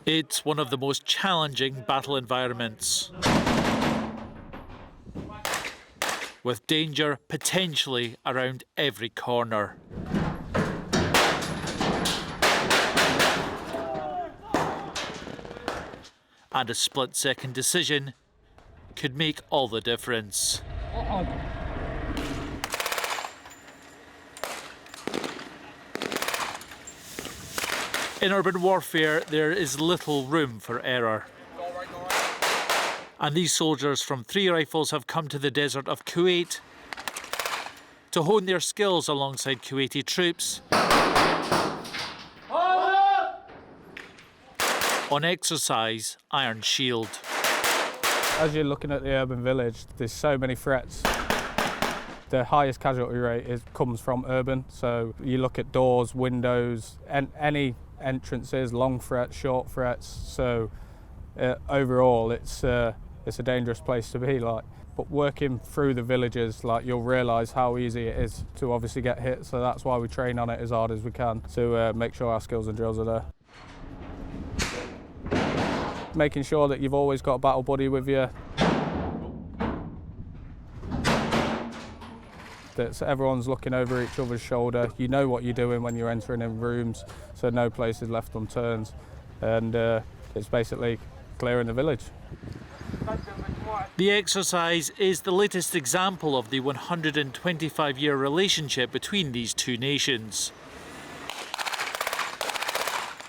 It's one of the most challenging battle environments, with danger potentially around every corner. And a split-second decision could make all the difference. In urban warfare, there is little room for error. And these soldiers from 3 Rifles have come to the desert of Kuwait to hone their skills alongside Kuwaiti troops on exercise Iron Shield. As you're looking at the urban village, there's so many threats. The highest casualty rate comes from urban, so you look at doors, windows, and any entrances, long threats, short threats. So overall, it's a dangerous place to be. But working through the villages, you'll realise how easy it is to obviously get hit. So that's why we train on it as hard as we can to make sure our skills and drills are there. Making sure that you've always got a battle buddy with you. That everyone's looking over each other's shoulder. You know what you're doing when you're entering in rooms, so no place is left unturned. And it's basically clearing the village. The exercise is the latest example of the 125-year relationship between these two nations.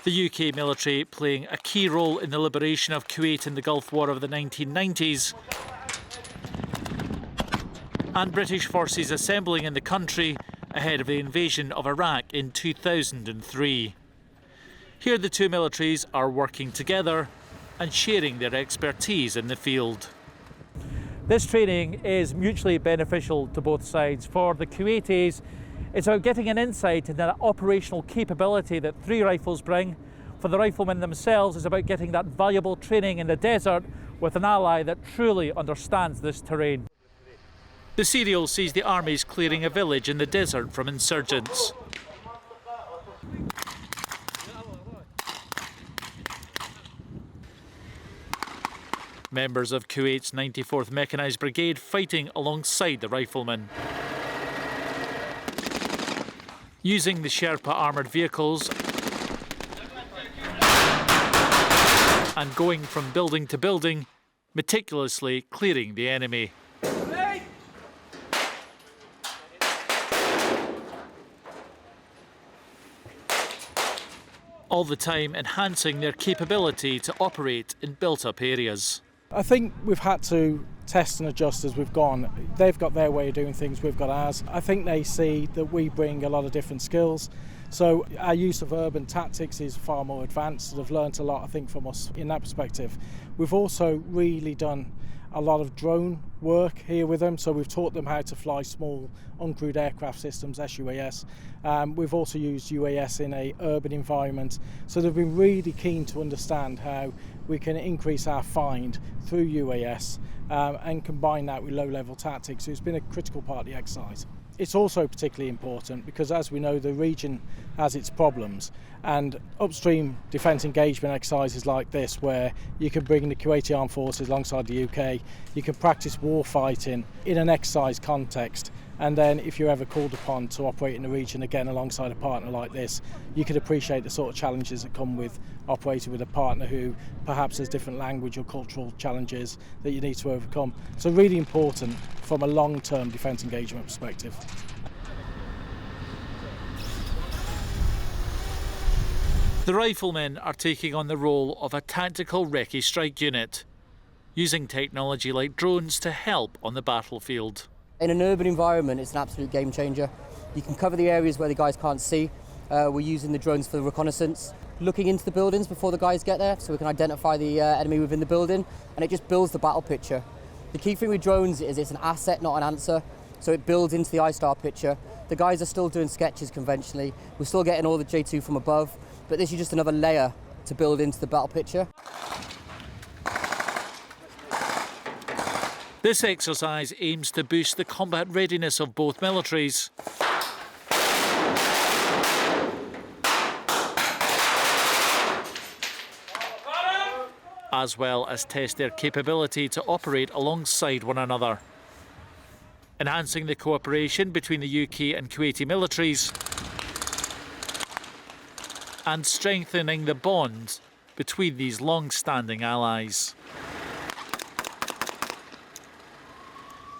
The UK military playing a key role in the liberation of Kuwait in the Gulf War of the 1990s, and British forces assembling in the country ahead of the invasion of Iraq in 2003. Here the two militaries are working together and sharing their expertise in the field. This training is mutually beneficial to both sides. For the Kuwaitis, it's about getting an insight into that operational capability that 3 Rifles bring. For the riflemen themselves, it's about getting that valuable training in the desert with an ally that truly understands this terrain. The serial sees the armies clearing a village in the desert from insurgents. Members of Kuwait's 94th Mechanised Brigade fighting alongside the riflemen. Using the Sherpa armoured vehicles and going from building to building, meticulously clearing the enemy. All the time enhancing their capability to operate in built-up areas. I think we've had to test and adjust as we've gone. They've got their way of doing things, we've got ours. I think they see that we bring a lot of different skills. So our use of urban tactics is far more advanced. They've learnt a lot, I think, from us in that perspective. We've also really done a lot of drone work here with them. So we've taught them how to fly small uncrewed aircraft systems, SUAS. We've also used UAS in an urban environment. So they've been really keen to understand how we can increase our find through UAS and combine that with low-level tactics. So it's been a critical part of the exercise. It's also particularly important because, as we know, the region has its problems, and upstream defence engagement exercises like this, where you can bring the Kuwaiti Armed Forces alongside the UK, you can practice war fighting in an exercise context, and then if you're ever called upon to operate in the region again alongside a partner like this, you can appreciate the sort of challenges that come with operating with a partner who perhaps has different language or cultural challenges that you need to overcome. So really important from a long-term defence engagement perspective. The riflemen are taking on the role of a tactical recce strike unit, using technology like drones to help on the battlefield. In an urban environment, it's an absolute game changer. You can cover the areas where the guys can't see. We're using the drones for the reconnaissance, looking into the buildings before the guys get there so we can identify the enemy within the building, and it just builds the battle picture. The key thing with drones is it's an asset, not an answer, so it builds into the I-star picture. The guys are still doing sketches conventionally. We're still getting all the J2 from above, but this is just another layer to build into the battle picture. This exercise aims to boost the combat readiness of both militaries. as well as test their capability to operate alongside one another, enhancing the cooperation between the UK and Kuwaiti militaries and strengthening the bond between these long-standing allies.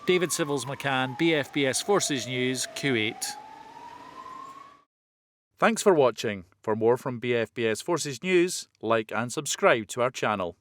David Civils McCann, BFBS Forces News, Kuwait. Thanks for watching. For more from BFBS Forces News, like and subscribe to our channel.